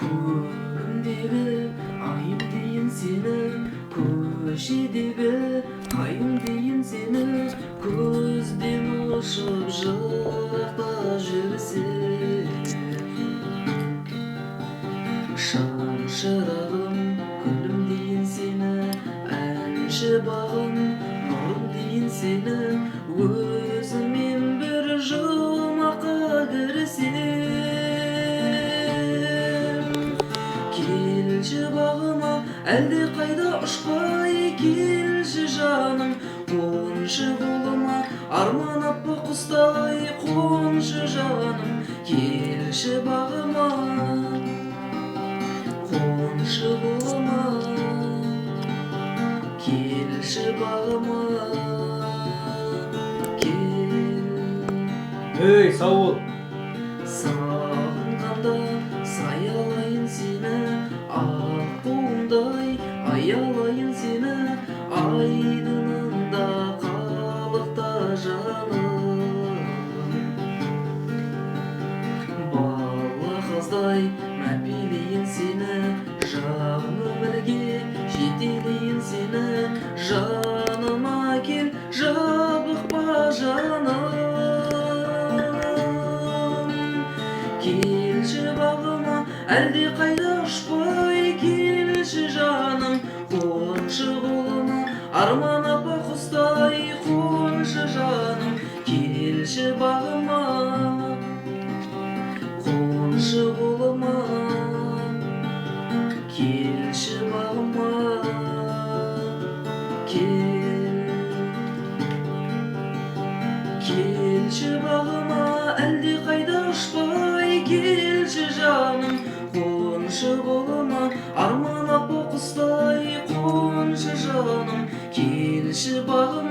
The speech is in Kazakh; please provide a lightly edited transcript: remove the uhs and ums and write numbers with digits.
Köyümdегі айым дейін сені, көшедегі қайым дейін сені, көзден ұшып жырақта жүрсем. Шам шырағым күлім дейін сені, әнші бағым нұрым дейін сені, өзімен бір жұмаққа кірсем. Келші бағыма әлде қайда ұшпай, келші жаным қоншы қолыма, арман аппақ құстай қоншы жаным. Келші бағыма қоншы қолыма, келші бағыма кел. Ей, сау бол. Сағынғанда саялайын сені, аққуымдай аялайын сені, айдынында қалықта жаным. Бала қыздай мәпелейін сені, жағын өмірге жетелейін сені, жаныма кел жабықпа жаным. Келші бағыма әлде қайда ұшпай, келші жаным қоншы қолыма, арман аппақ құстай қоншы жаным. Келші бағыма қоншы қолыма, келші бағыма кел. Келші бағыма әлде қайда ұшпай, келші жаным қоншы қолыма, арман аппақ құстай қоншы жаным. Келші бағыма.